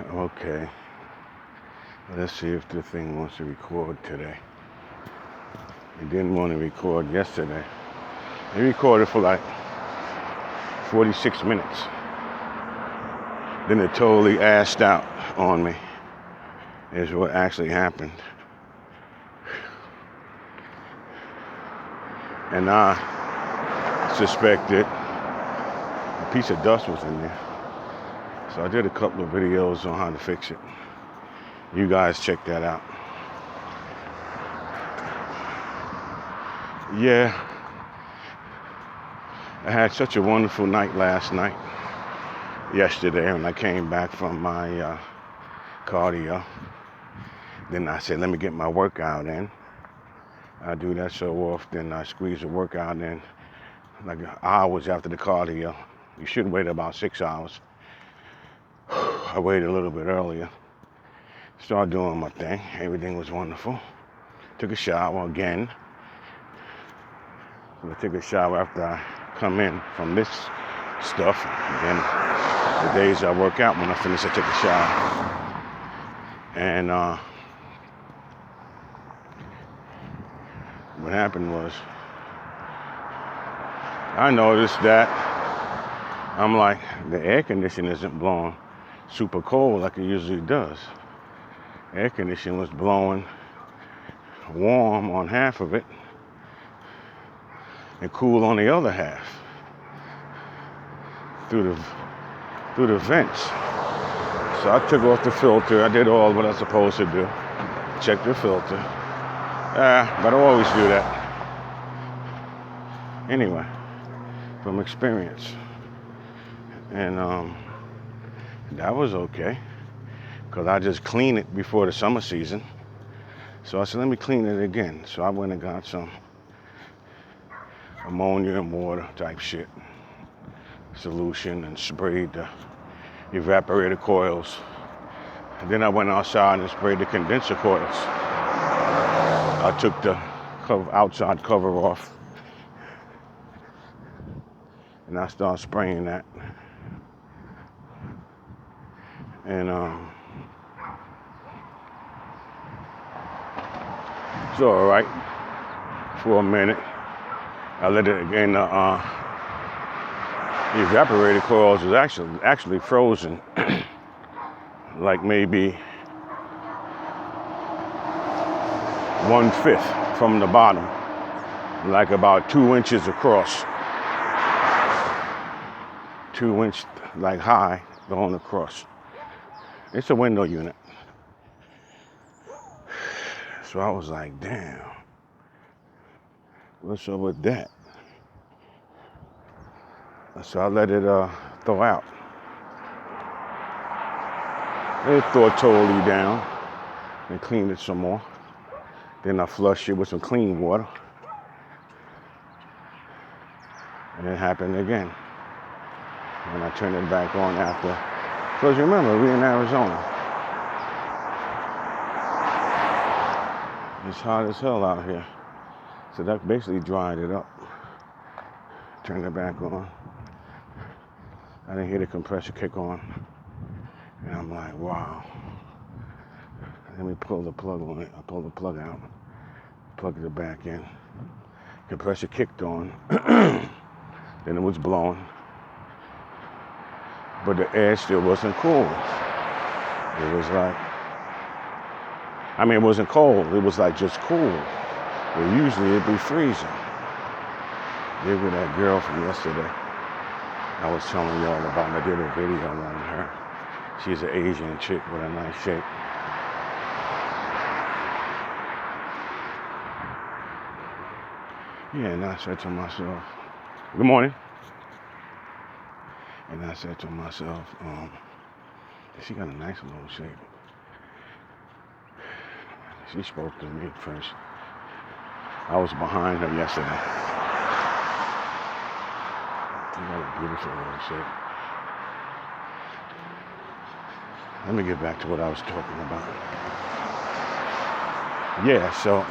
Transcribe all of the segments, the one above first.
Okay, let's see if the thing wants to record today. It didn't want to record yesterday. It recorded for like 46 minutes. Then it totally assed out on me, is what actually happened. And I suspected a piece of dust was in there. So I did a couple of videos on how to fix it. You guys check that out. Yeah, I had such a wonderful night yesterday when I came back from my cardio. Then I said, let me get my workout in. I do that so often. I squeeze the workout in like hours after the cardio. You should wait about 6 hours. I waited a little bit earlier. Started doing my thing. Everything was wonderful. Took a shower again. So I take a shower after I come in from this stuff. And then the days I work out, when I finish, I take a shower. And what happened was, I noticed that I'm like, the air conditioner isn't blowing super cold like it usually does. Air conditioner was blowing warm on half of it and cool on the other half through the vents. So I took off the filter. I did all what I was supposed to do. Checked the filter. But I always do that. Anyway, from experience. And that was okay, because I just cleaned it before the summer season. So I said, let me clean it again. So I went and got some ammonia and water type shit solution and sprayed the evaporator coils. And then I went outside and sprayed the condenser coils. I took the outside cover off and I started spraying that. And it's all right for a minute. I let it again. The evaporator coils is actually frozen, like maybe 1/5 from the bottom, like about 2 inches across. 2 inch, like high, going across. It's a window unit. So I was like, damn, what's up with that? So I let it thaw out. It thawed totally down and cleaned it some more. Then I flushed it with some clean water. And it happened again. And I turned it back on after. Because remember, we're in Arizona. It's hot as hell out here. So that basically dried it up. Turned it back on. I didn't hear the compressor kick on. And I'm like, wow. Let me pull the plug on it. I pulled the plug out. Plugged it back in. Compressor kicked on. Then it was blowing. But the air still wasn't cool. It was like, it wasn't cold. It was like just cool. But usually it'd be freezing. There with that girl from yesterday. I was telling y'all about. I did a video on her. She's an Asian chick with a nice shape. Yeah, and I said to myself, good morning. And I said to myself, she got a nice little shape. She spoke to me first. I was behind her yesterday. She got a beautiful little shape. Let me get back to what I was talking about. Yeah, so,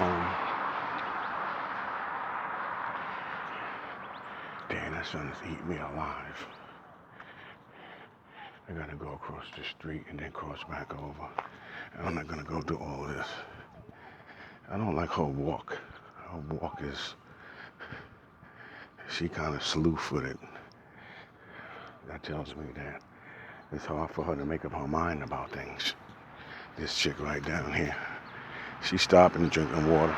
damn, that son is eating me alive. I gotta go across the street and then cross back over. And I'm not gonna go through all this. I don't like her walk. Her walk is, she kind of slew-footed. That tells me that it's hard for her to make up her mind about things. This chick right down here, she's stopping and drinking water.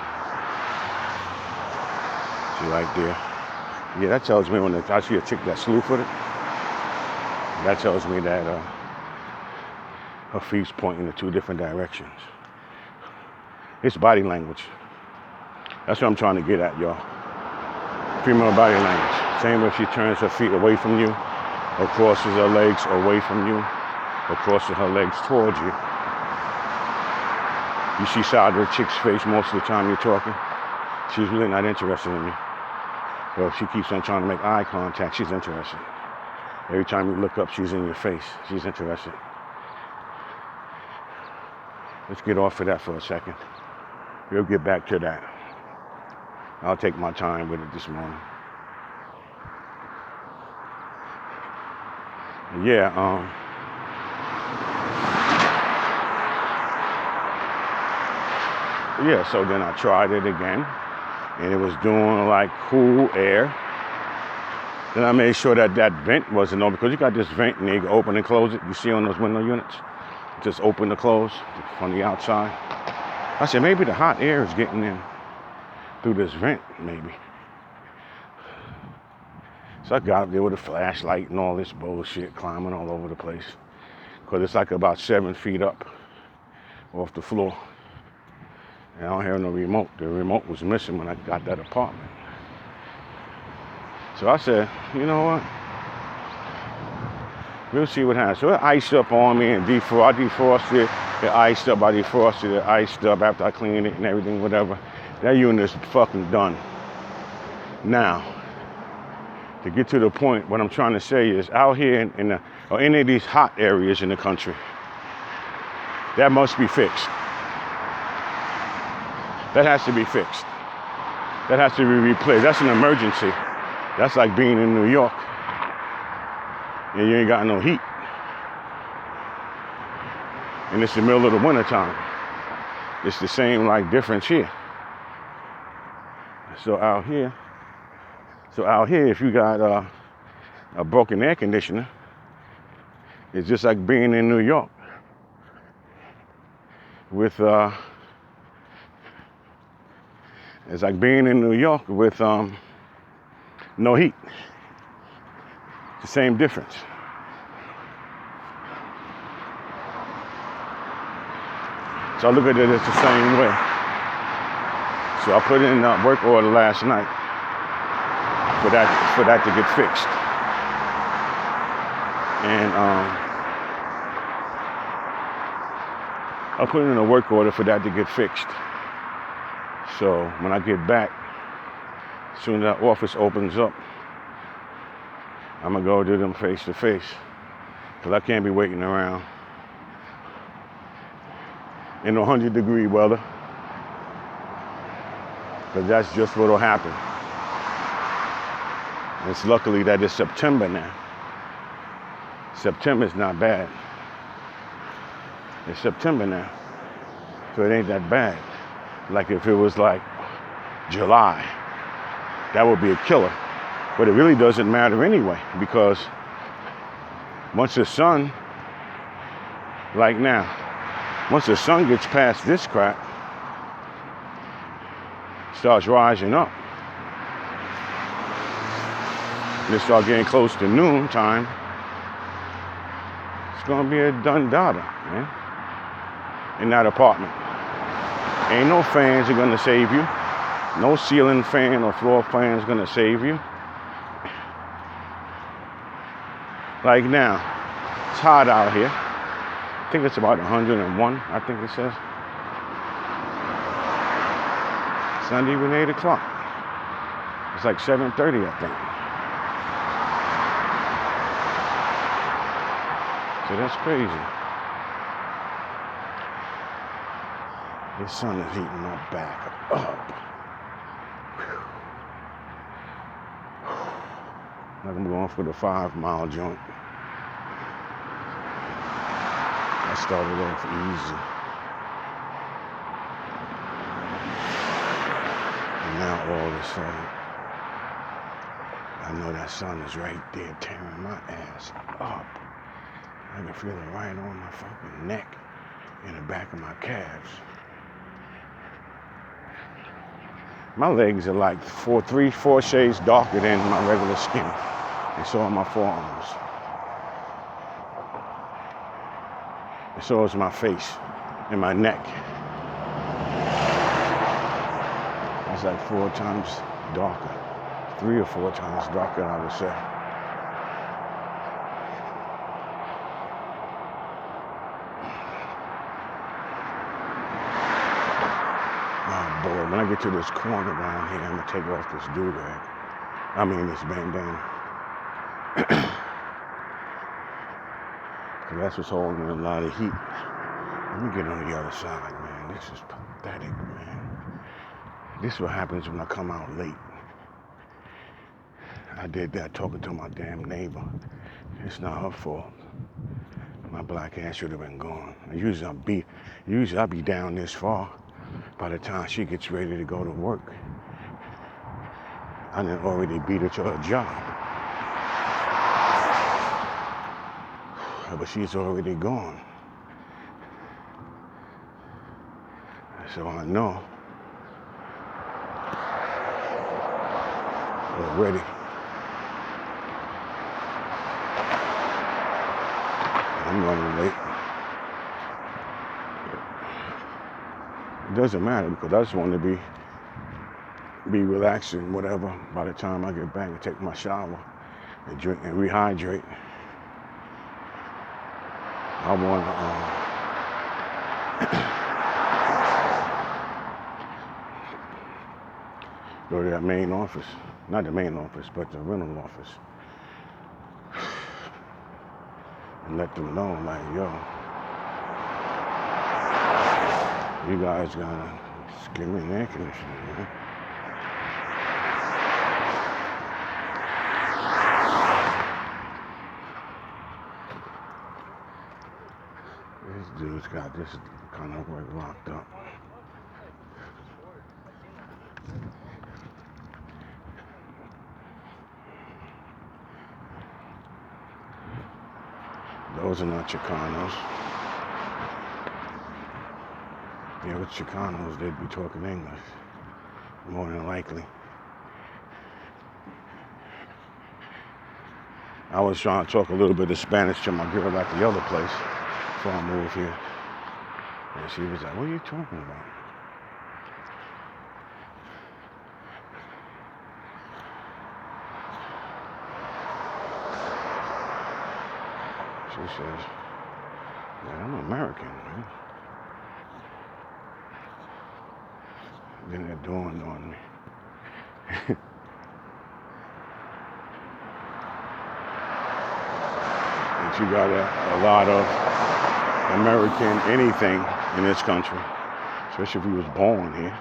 She right there. Yeah, that tells me when I see a chick that's slew-footed, that tells me that her feet's pointing in 2 different directions. It's body language. That's what I'm trying to get at, y'all. Female body language. Same if she turns her feet away from you, or crosses her legs away from you, or crosses her legs towards you. You see side of the chick's face most of the time you're talking. She's really not interested in you. But if she keeps on trying to make eye contact, she's interested. Every time you look up, she's in your face. She's interested. Let's get off of that for a second. We'll get back to that. I'll take my time with it this morning. Yeah, so then I tried it again, and it was doing like cool air. Then I made sure that that vent wasn't open, because you got this vent and you can open and close it. You see on those window units? Just open and close from the outside. I said, maybe the hot air is getting in through this vent, maybe. So I got up there with a flashlight and all this bullshit, climbing all over the place. Because it's like about 7 feet up off the floor. And I don't have no remote. The remote was missing when I got that apartment. So I said, you know what? We'll see what happens. So it iced up on me and I defrosted it. It iced up, I defrosted it, iced up after I cleaned it and everything, whatever. That unit is fucking done. Now, to get to the point, what I'm trying to say is out here in any of these hot areas in the country, that must be fixed. That has to be fixed. That has to be replaced. That's an emergency. That's like being in New York and you ain't got no heat. And it's the middle of the winter time. It's the same like difference here. So out here, if you got a broken air conditioner, it's just like being in New York with it's like being in New York with no heat. It's the same difference. So I look at it as the same way. So I put in a work order last night for that to get fixed. And I put in a work order for that to get fixed. So when I get back, as soon as that office opens up, I'm gonna go do them face to face, because I can't be waiting around in 100-degree weather, because that's just what'll happen. It's luckily that it's September now. September's not bad. It's September now, so it ain't that bad. Like if it was like July, that would be a killer. But it really doesn't matter anyway, because once the sun, like now, once the sun gets past this crap, starts rising up, and it starts getting close to noon time, it's gonna be a done data, man, in that apartment. Ain't no fans are gonna save you. No ceiling fan or floor fan is gonna save you. Like now, it's hot out here. I think it's about 101, I think it says. It's not even 8 o'clock. It's like 7:30, I think. So that's crazy. The sun is heating my back up. Like I'm going for the 5-mile joint. I started off easy. And now all of a sudden, I know that sun is right there tearing my ass up. I can feel it right on my fucking neck and the back of my calves. My legs are like 4 shades darker than my regular skin. And so are my forearms. And so is my face and my neck. It's like 4 times darker. 3 or 4 times darker, I would say. Oh boy, when I get to this corner down here, I'm gonna take off this do-rag. I mean this bandana. Cause that's what's holding a lot of heat. Let me get on the other side, man. This is pathetic, man. This is what happens when I come out late. I did that talking to my damn neighbor. It's not her fault. My black ass should have been gone. Usually I'll be down this far by the time she gets ready to go to work. I done already beat her to her job. But she's already gone. So I know already. I'm running late. It doesn't matter because I just want to be relaxing, whatever. By the time I get back and take my shower and drink and rehydrate, I want to go to that main office. Not the main office, but the rental office. And let them know, like, yo, you guys gotta give me an air conditioner, man. This dude's got this kind of work locked up. Those are not Chicanos. Yeah, with Chicanos, they'd be talking English, more than likely. I was trying to talk a little bit of Spanish to my girl at the other place before I moved here. And she was like, what are you talking about? She says, yeah, I'm American, man. Then it dawned on me. That you got a lot of American anything in this country, especially if you was born here.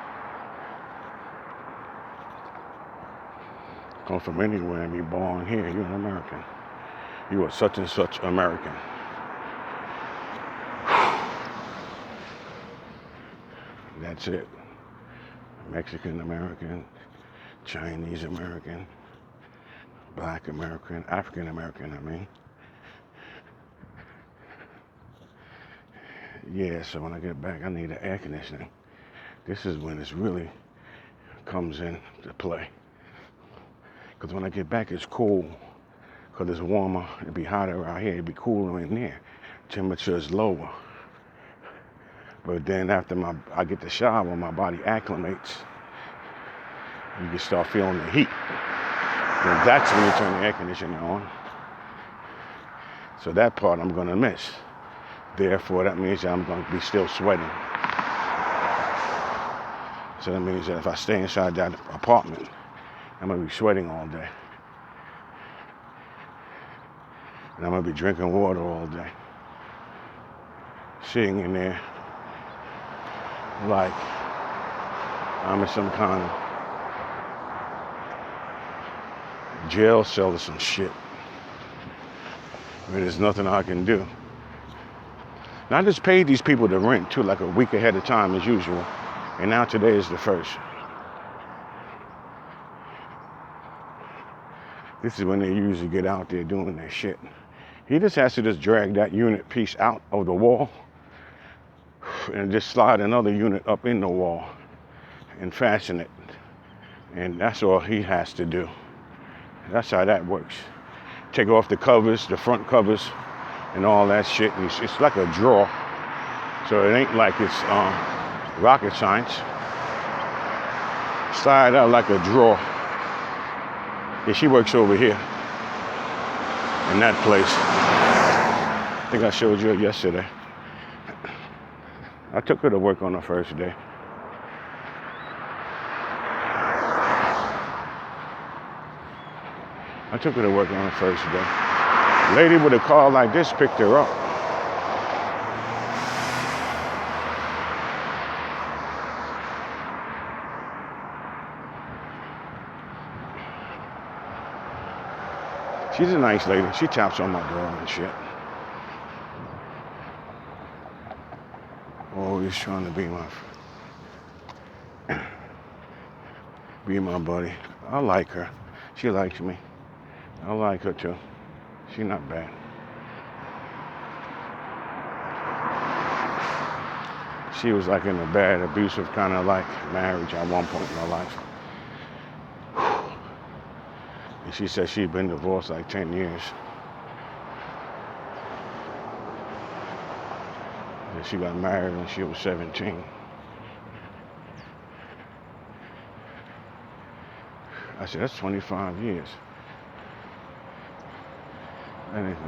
Come from anywhere and be born here, you're an American. You are such and such American. That's it. Mexican American, Chinese American, Black American, African American, I mean. Yeah, so when I get back, I need an air conditioning. This is when it really comes into play. Because when I get back, it's cool. Because it's warmer, it'd be hotter out here, it'd be cooler in there. Temperature is lower. But then after I get the shower, my body acclimates. You can start feeling the heat. And that's when you turn the air conditioner on. So that part I'm gonna miss. Therefore, that means that I'm gonna be still sweating. So that means that if I stay inside that apartment, I'm gonna be sweating all day. And I'm gonna be drinking water all day. Sitting in there like I'm in some kind of jail cell or some shit. Where there's nothing I can do And I just paid these people to rent too, like a week ahead of time as usual. And now today is the 1st. This is when they usually get out there doing their shit. He just has to just drag that unit piece out of the wall and just slide another unit up in the wall and fasten it. And that's all he has to do. That's how that works. Take off the covers, the front covers, and all that shit. And it's like a drawer. So it ain't like it's rocket science. Slide out like a drawer. Yeah, she works over here in that place. I think I showed you it yesterday. I took her to work on the first day. I took her to work on the first day. Lady with a car like this picked her up. She's a nice lady. She taps on my door and shit. Always trying to be my buddy. I like her. She likes me. I like her too. She's not bad. She was like in a bad, abusive kind of like marriage at one point in her life. And she said she'd been divorced like 10 years. And she got married when she was 17. I said, that's 25 years.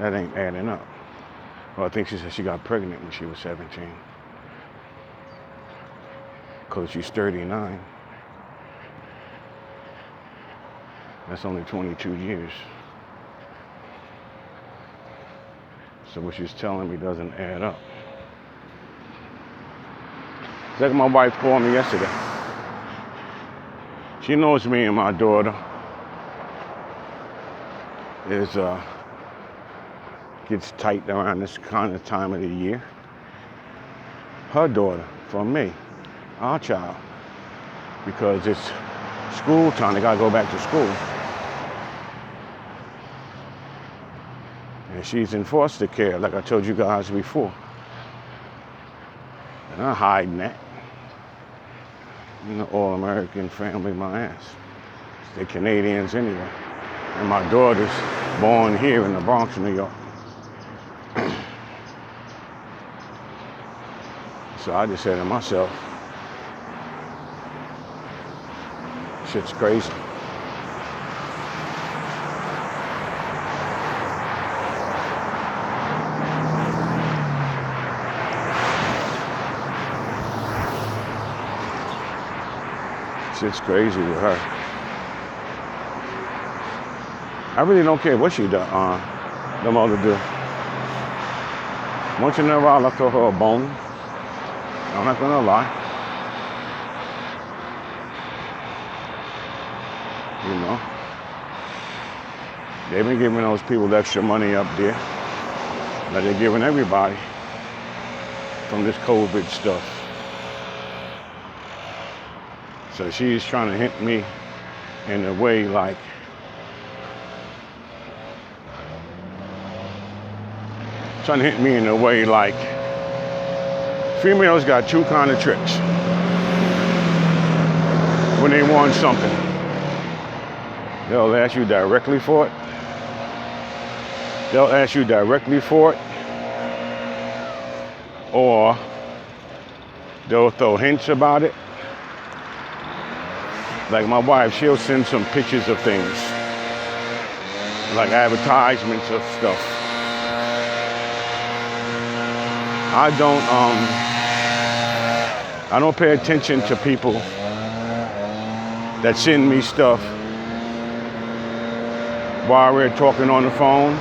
That ain't adding up. Well, I think she said she got pregnant when she was 17. Because she's 39. That's only 22 years. So what she's telling me doesn't add up. It's like my wife called me yesterday. She knows me and my daughter gets tight around this kind of time of the year. Her daughter, from me, our child, because it's school time, they gotta go back to school. And she's in foster care, like I told you guys before. And I'm hiding that. You know, all-American family, my ass. They're Canadians anyway. And my daughter's born here in the Bronx, New York. So I just said to myself, shit's crazy. Shit's crazy with her. I really don't care what she does, the mother do. Once in a while, I throw her a bone. I'm not gonna lie. You know, they've been giving those people extra money up there, that they're giving everybody from this COVID stuff. So she's trying to hit me in a way like, females got two kind of tricks when they want something. They'll ask you directly for it. Or they'll throw hints about it. Like my wife, she'll send some pictures of things, like advertisements of stuff. I don't pay attention to people that send me stuff while we're talking on the phone,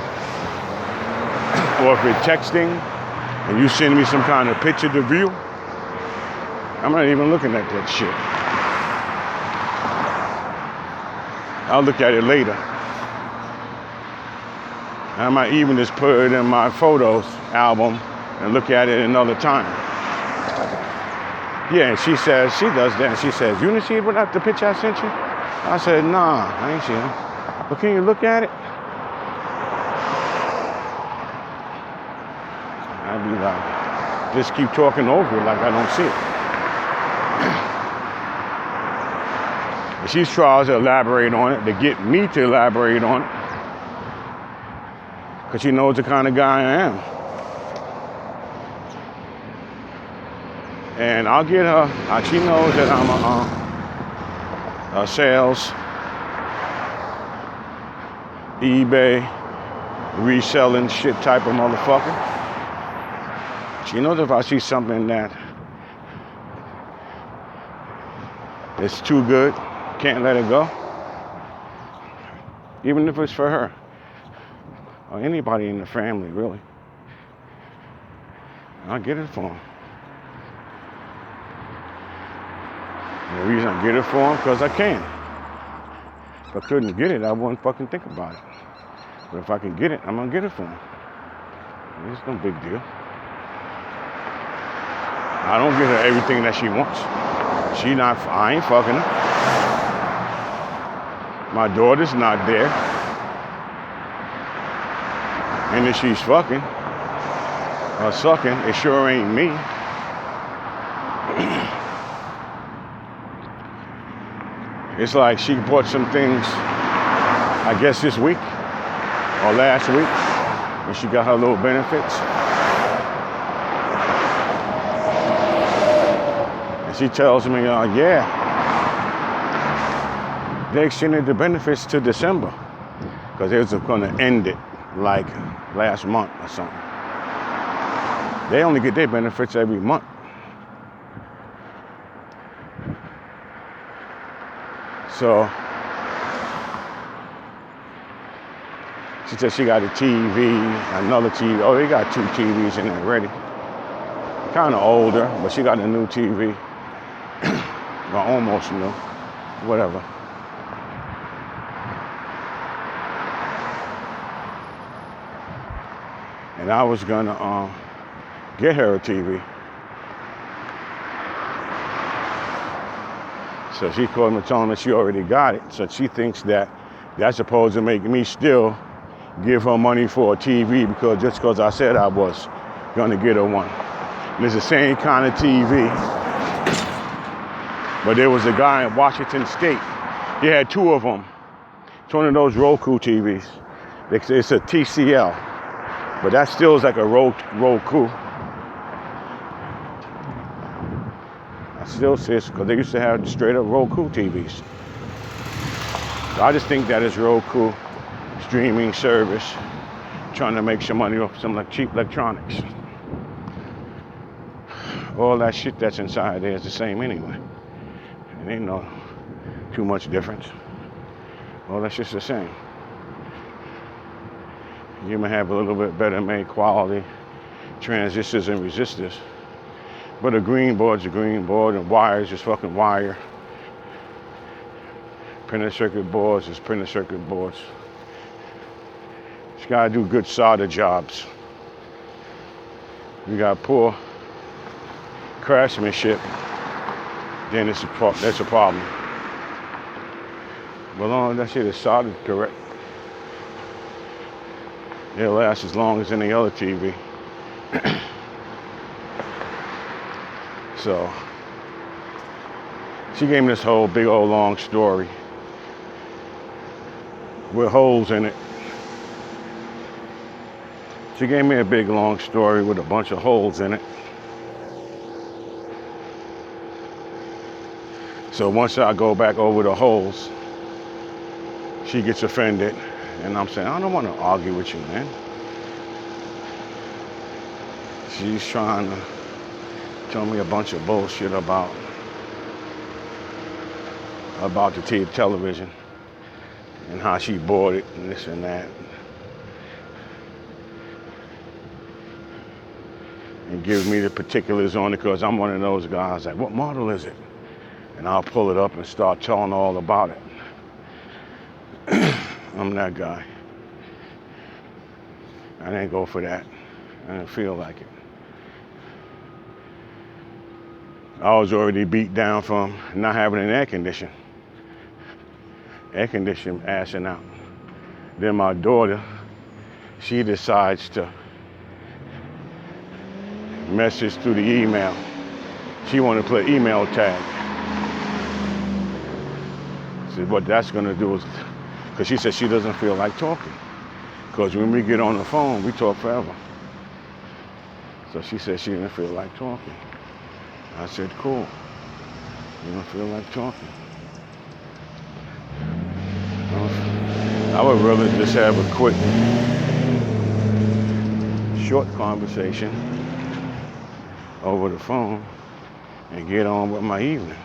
or if we're texting and you send me some kind of picture to view. I'm not even looking at that shit. I'll look at it later. I might even just put it in my photos album and look at it another time. Yeah, and she says, she does that, and she says, you didn't see it without the picture I sent you? I said, nah, I ain't seen it. But can you look at it? I'd be like, just keep talking over it like I don't see it. And she tries to elaborate on it, to get me to elaborate on it. Because she knows the kind of guy I am. And I'll get her, she knows that I'm a sales, eBay, reselling shit type of motherfucker. She knows if I see something that is too good, can't let it go. Even if it's for her. Or anybody in the family, really. I'll get it for them. And the reason I get it for them, because I can. If I couldn't get it, I wouldn't fucking think about it. But if I can get it, I'm gonna get it for them. It's no big deal. I don't get her everything that she wants. I ain't fucking her. My daughter's not there. And if she's fucking or sucking, it sure ain't me. It's like she bought some things, I guess this week or last week, and she got her little benefits. And she tells me, yeah, they extended the benefits to December because they was going to end it like last month or something. They only get their benefits every month. So she said she got a TV, another TV. Oh, they got 2 TVs in there already. Kind of older, but she got a new TV. Well, almost new. Whatever. And I was gonna get her a TV. So she called me telling me she already got it. So she thinks that that's supposed to make me still give her money for a TV just because I said I was gonna get her one. And it's the same kind of TV. But there was a guy in Washington State. He had 2 of them. It's one of those Roku TVs. It's a TCL. But that still is like a Roku. I still say it's because they used to have straight up Roku TVs. So I just think that is Roku streaming service trying to make some money off some like cheap electronics. All that shit that's inside there is the same anyway. It ain't no too much difference. All that shit's the same. You may have a little bit better made quality transistors and resistors. But a green board's a green board, and wires is fucking wire. Printed circuit boards is printed circuit boards. You gotta do good solder jobs. You got poor craftsmanship, then that's a problem. But long as that shit is soldered correct, it'll last as long as any other TV. So she gave me this whole big old long story with holes in it. She gave me a big long story with a bunch of holes in it. So once I go back over the holes, she gets offended. And I'm saying, I don't want to argue with you, man. She's trying to tell me a bunch of bullshit about the television and how she bought it and this and that. And give me the particulars on it because I'm one of those guys like, what model is it? And I'll pull it up and start telling all about it. I'm that guy. I didn't go for that. I didn't feel like it. I was already beat down from not having an air condition ashing out. Then my daughter, she decides to message through the email. She wanted to play email tag. So what that's gonna do is, because she said she doesn't feel like talking. Because when we get on the phone, we talk forever. So she said she didn't feel like talking. I said, cool. You don't feel like talking. I would rather just have a quick, short conversation over the phone and get on with my evening.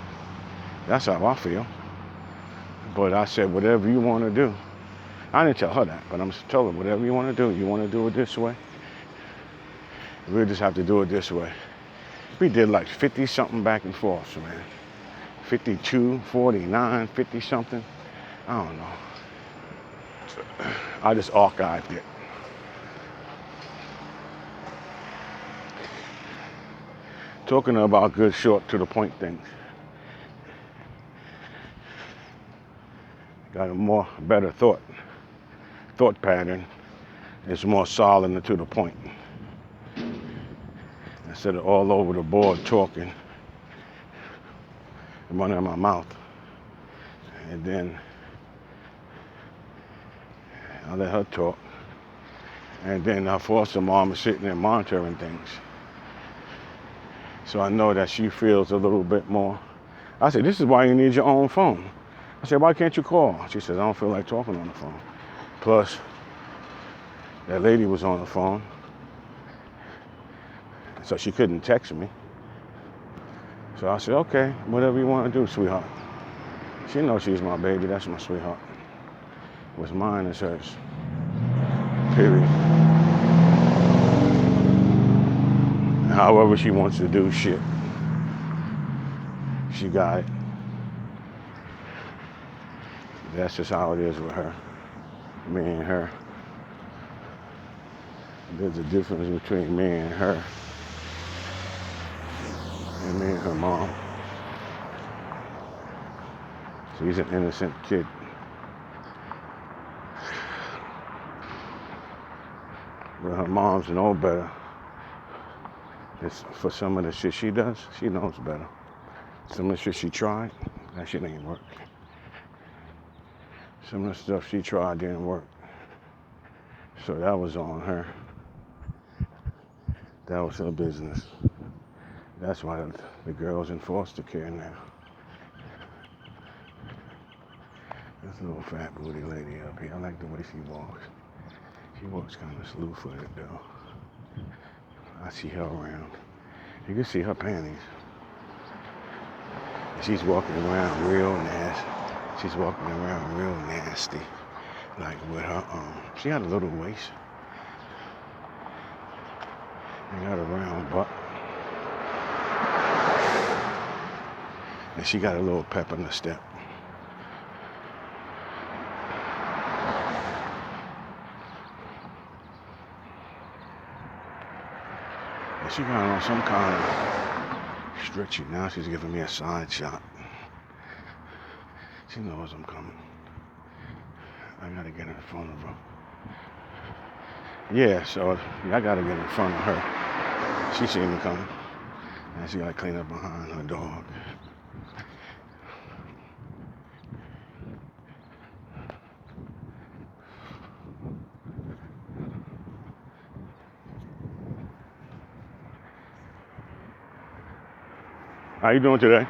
That's how I feel. But I said, whatever you want to do. I didn't tell her that, but I'm just telling her, whatever you want to do. You want to do it this way? We'll just have to do it this way. We did like 50 something back and forth, man. 52, 49, 50 something. I don't know. I just archived it. Talking about good short to the point things. Got a better thought pattern. It's more solid and to the point. Instead of all over the board talking and running out my mouth. And then I let her talk. And then I foster mom is sitting there monitoring things. So I know that she feels a little bit more. I said, this is why you need your own phone. I said, why can't you call? She said, I don't feel like talking on the phone. Plus, that lady was on the phone. So she couldn't text me. So I said, okay, whatever you want to do, sweetheart. She knows she's my baby. That's my sweetheart. What's mine is hers. Period. However she wants to do shit, she got it. That's just how it is with her. Me and her. There's a difference between me and her. And me and her mom. She's an innocent kid. But her mom's know better. It's for some of the shit she does, she knows better. Some of the shit she tried, that shit ain't work. Some of the stuff she tried didn't work. So that was on her. That was her business. That's why the girl's in foster care now. This little fat booty lady up here, I like the way she walks. She walks kind of slew-footed though. I see her around. You can see her panties. She's walking around real nasty. She's walking around real nasty. Like with her she had a little waist. And got a round butt. And she got a little pep in the step. And she got on some kind of stretchy. Now she's giving me a side shot. She knows I'm coming. I gotta get in front of her. Yeah, so I gotta get in front of her. She seen me coming. And she gotta clean up behind her dog. How you doing today?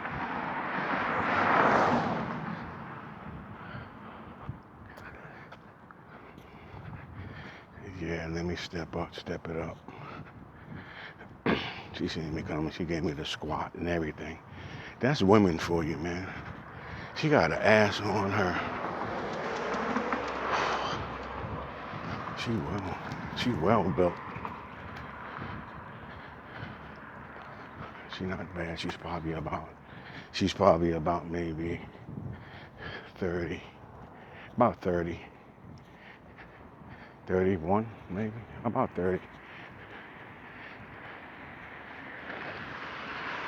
Yeah, let me step it up. She seen me coming. She gave me the squat and everything. That's women for you, man. She got an ass on her. She well built. She's not bad. She's probably about maybe 30. About 30. 31, maybe. About 30.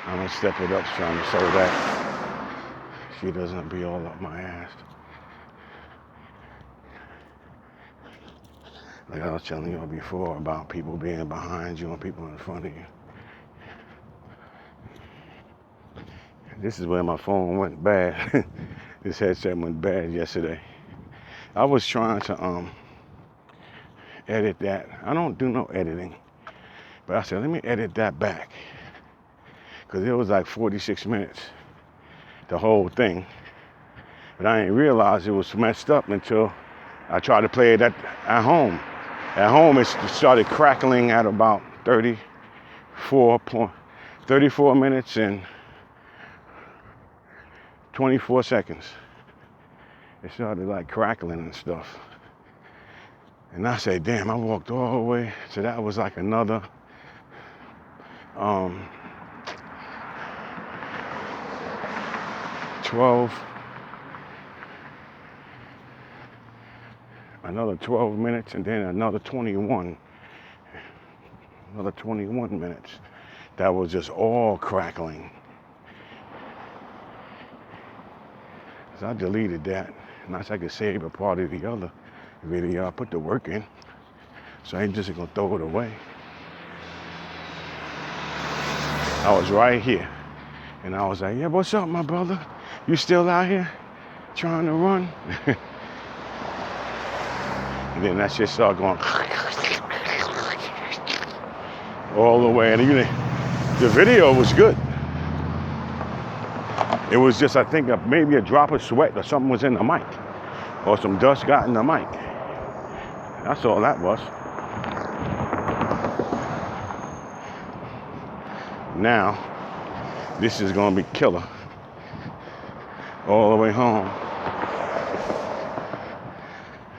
I'm gonna step it up some so that she doesn't be all up my ass. Like I was telling y'all before about people being behind you and people in front of you. This is where my phone went bad. This headset went bad yesterday. I was trying to edit that. I don't do no editing. But I said, let me edit that back. Because it was like 46 minutes, the whole thing. But I didn't realize it was messed up until I tried to play it at home. At home, it started crackling at about 34 minutes and 24 seconds. It started like crackling and stuff. And I said, damn, I walked all the way. So that was like another 12 minutes, and then another 21 minutes. That was just all crackling. So I deleted that. Not so I could save a part of the other video. I put the work in. So I ain't just gonna throw it away. I was right here. And I was like, yeah, what's up, my brother? You still out here trying to run? And then that shit started going all the way. And the video was good. It was just, I think, maybe a drop of sweat or something was in the mic. Or some dust got in the mic. That's all that was. Now, this is gonna be killer. All the way home.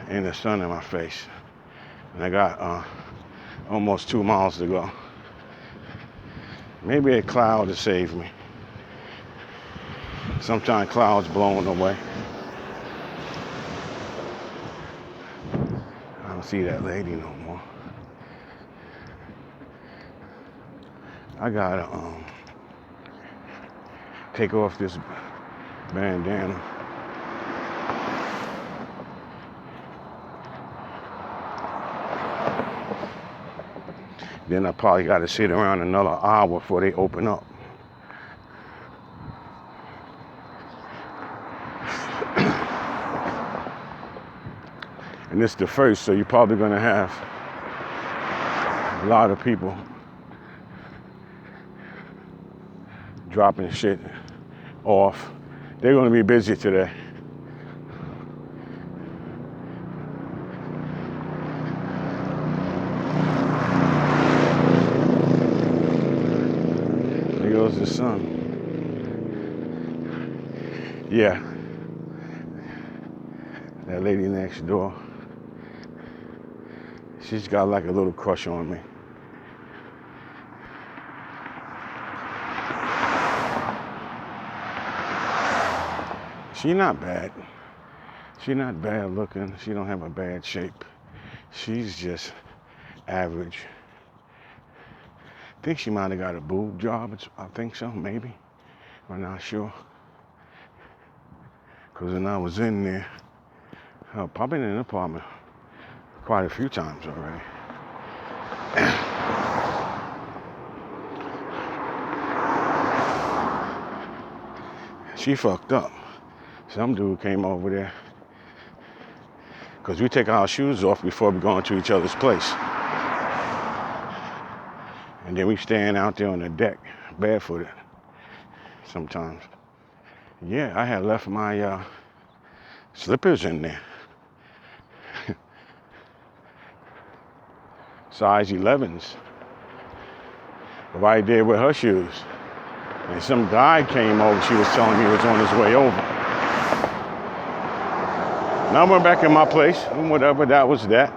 And the sun in my face. And I got almost 2 miles to go. Maybe a cloud to save me. Sometimes clouds blowing away. I don't see that lady no more. I gotta take off this bandana. Then I probably gotta sit around another hour before they open up. And this is the first, so you're probably gonna have a lot of people dropping shit off. They're gonna be busy today. There goes the sun. Yeah. That lady next door. She's got like a little crush on me. She not bad. She not bad looking. She don't have a bad shape. She's just average. I think she might have got a boob job. I think so, maybe. I'm not sure. Because when I was in there, I've probably been in an apartment quite a few times already. She fucked up. Some dude came over there. Because we take our shoes off before we go into each other's place. And then we stand out there on the deck, barefooted, sometimes. Yeah, I had left my slippers in there. Size 11s. Right there with her shoes. And some guy came over, she was telling me he was on his way over. Now I went back in my place, and whatever, that was that.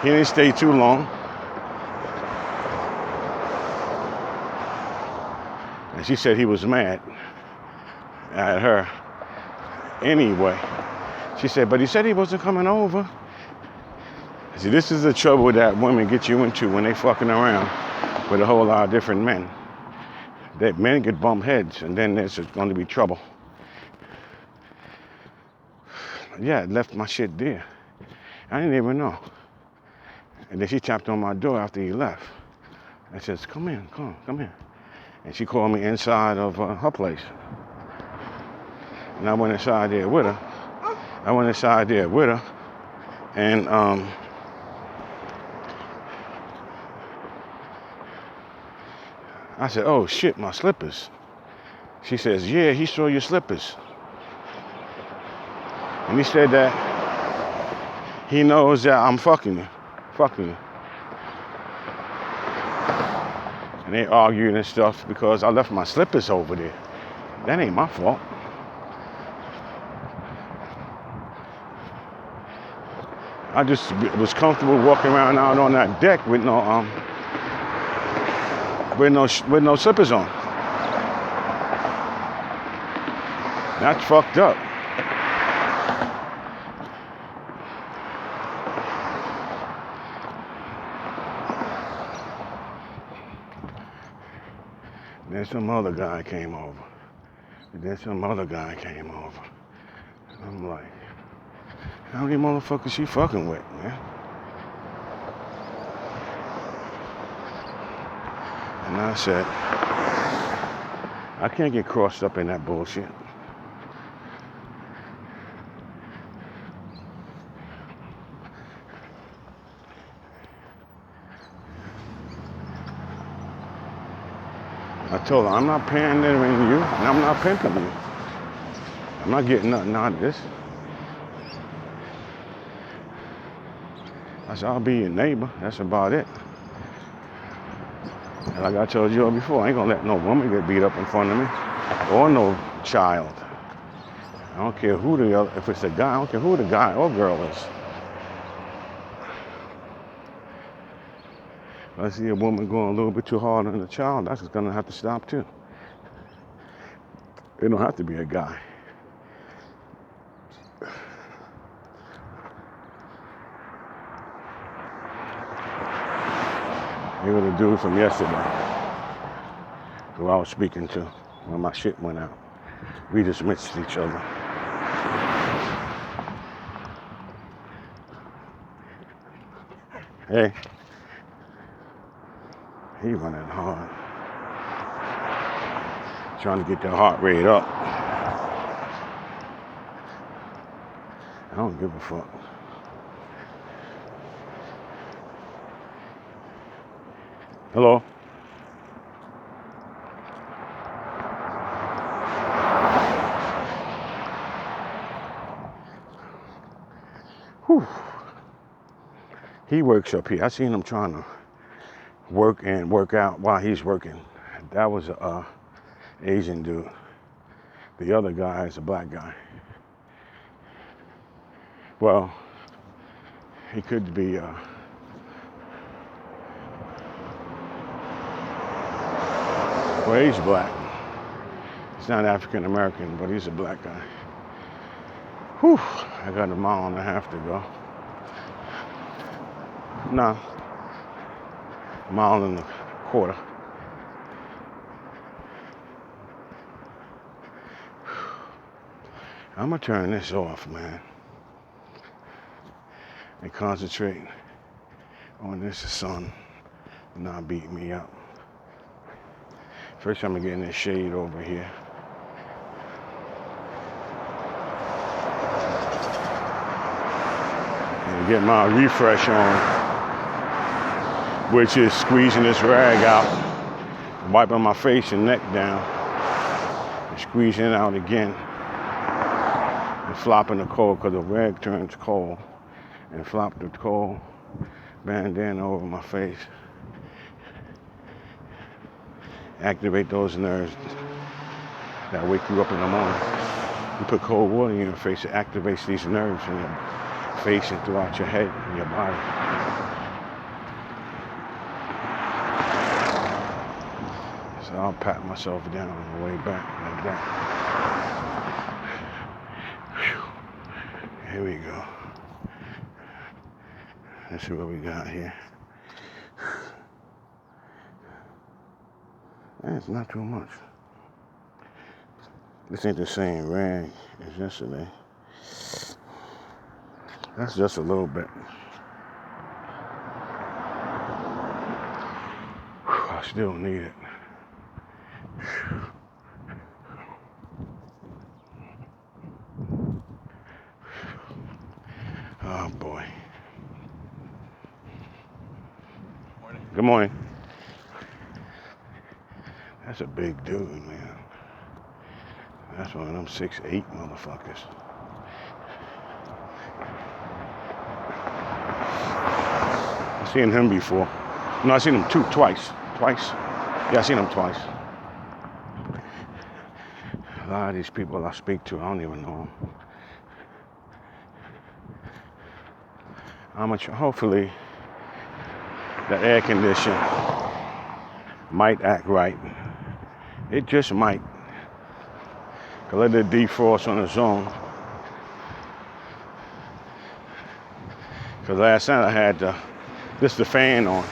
He didn't stay too long. And she said he was mad at her anyway. She said, but he said he wasn't coming over. I said, this is the trouble that women get you into when they fucking around with a whole lot of different men. That men get bump heads, and then there's going to be trouble. Yeah, I left my shit there. I didn't even know. And then she tapped on my door after he left. I says, come in, come in. And she called me inside of her place. And I went inside there with her. And I said, oh shit, my slippers. She says, yeah, he saw your slippers. And he said that he knows that I'm fucking you. And they argued and stuff because I left my slippers over there. That ain't my fault. I just was comfortable walking around out on that deck with no slippers on. That's fucked up. Then some other guy came over. I'm like, how many motherfuckers she fucking with, man? And I said, I can't get crossed up in that bullshit. I told her, I'm not pandering you, and I'm not pimping you. I'm not getting nothing out of this. I said, I'll be your neighbor. That's about it. And like I told you before, I ain't gonna let no woman get beat up in front of me, or no child. I don't care who the other, if it's a guy, I don't care who the guy or girl is. If I see a woman going a little bit too hard on a child, that's gonna have to stop too. It don't have to be a guy. It was a dude from yesterday who I was speaking to when my shit went out. We just missed each other. Hey, he running hard. Trying to get that heart rate up. I don't give a fuck. Hello? Whew. He works up here. I seen him trying to work and work out while he's working. That was a Asian dude. The other guy is a black guy. Well, he could be well, he's black. He's not African American, but he's a black guy. Whew, I got a mile and a half to go. Nah, mile and a quarter. I'm gonna turn this off, man, and concentrate on this sun not beating me up. First, I'm gonna get in this shade over here. And get my refresh on, which is squeezing this rag out, wiping my face and neck down, and squeezing it out again, and flopping the cold, because the rag turns cold, and flop the cold bandana over my face. Activate those nerves that wake you up in the morning. You put cold water in your face, it activates these nerves in your face and throughout your head and your body. So I'll pat myself down on the way back like that. Whew. Here we go. Let's see what we got here. That's not too much. This ain't the same rag as yesterday. That's just a little bit. I still need it. Oh boy. Morning. Good morning. That's a big dude, man. That's one of them 6'8" motherfuckers. I've seen him before. No, I've seen him twice. Twice? Yeah, I've seen him twice. A lot of these people I speak to, I don't even know them. Hopefully, the air condition might act right. It just might. Let it defrost on its own. Because last night I had the fan on.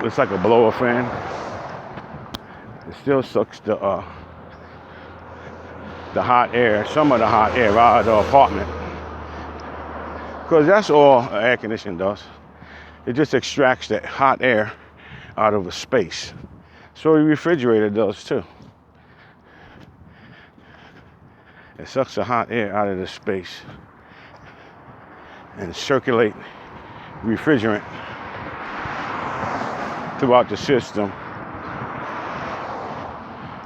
It's like a blower fan. It still sucks the hot air, some of the hot air out of the apartment. Because that's all an air conditioning does. It just extracts that hot air out of a space. So a refrigerator does too. It sucks the hot air out of the space and circulate refrigerant throughout the system,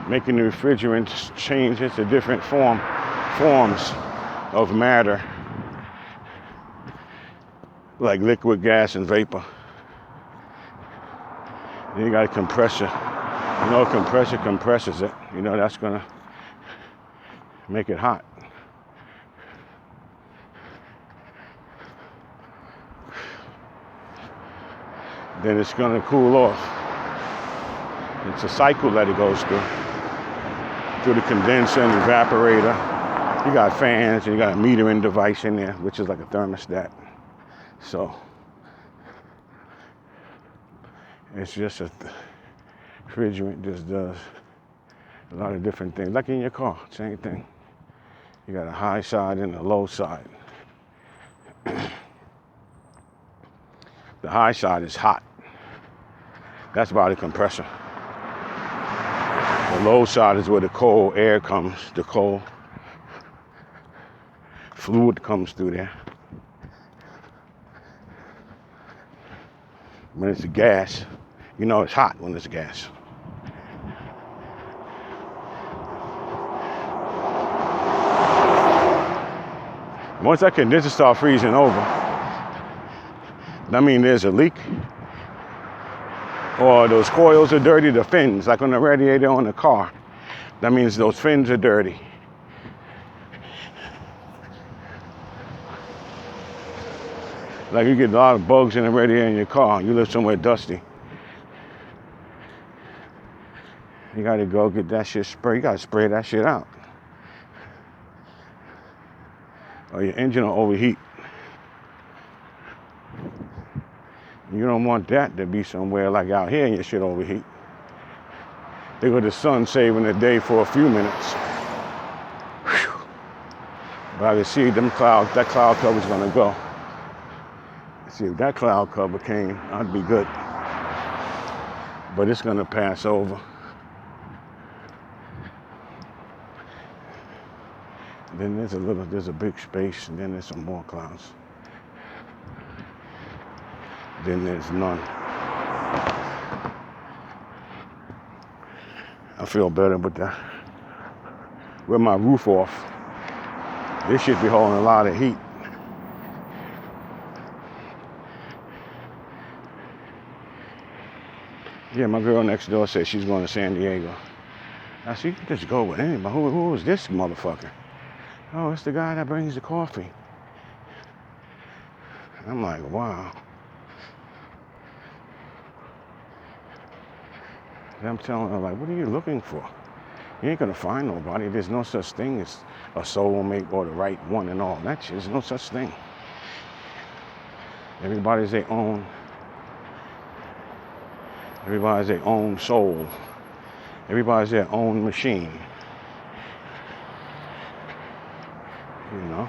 making the refrigerant change into different forms of matter, like liquid, gas, and vapor. Then you got a compressor. You know, a compressor compresses it. You know, that's gonna make it hot. Then it's gonna cool off. It's a cycle that it goes through the condenser and evaporator. You got fans and you got a metering device in there, which is like a thermostat. So it's just a refrigerant just does a lot of different things. Like in your car, same thing. You got a high side and a low side. The high side is hot. That's by the compressor. The low side is where the cold air comes, the cold fluid comes through there. When it's a gas, you know it's hot when it's gas. Once that condenser starts freezing over, that means there's a leak, or those coils are dirty, the fins, like on the radiator on the car. That means those fins are dirty. Like you get a lot of bugs in the radiator in your car, you live somewhere dusty. You gotta go get that shit sprayed. You gotta spray that shit out, or your engine will overheat. You don't want that to be somewhere like out here and your shit overheat. They go the sun saving the day for a few minutes. Whew. But I can see that cloud cover's gonna go. See, if that cloud cover came, I'd be good. But it's gonna pass over. Then there's a big space, and then there's some more clouds. Then there's none. I feel better with that. With my roof off, this should be holding a lot of heat. Yeah, my girl next door said she's going to San Diego. I said, you can just go with anybody. Who is this motherfucker? Oh, it's the guy that brings the coffee. I'm like, wow. And I'm telling her, like, what are you looking for? You ain't gonna find nobody. There's no such thing as a soulmate or the right one and all that shit. There's no such thing. Everybody's their own Everybody's their own soul. Everybody's their own machine. You know?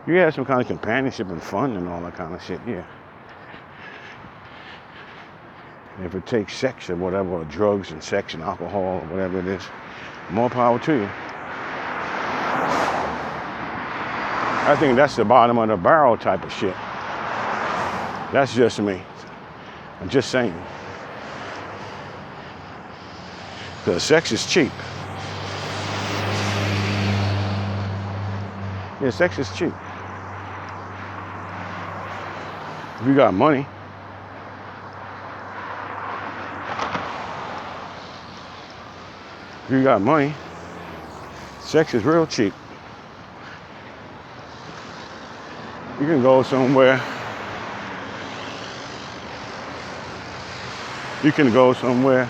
You have some kind of companionship and fun and all that kind of shit, yeah. And if it takes sex or whatever, or drugs and sex and alcohol or whatever it is, more power to you. I think that's the bottom of the barrel type of shit. That's just me. I'm just saying. Because sex is cheap. Yeah, sex is cheap. If you got money. If you got money, sex is real cheap. You can go somewhere. You can go somewhere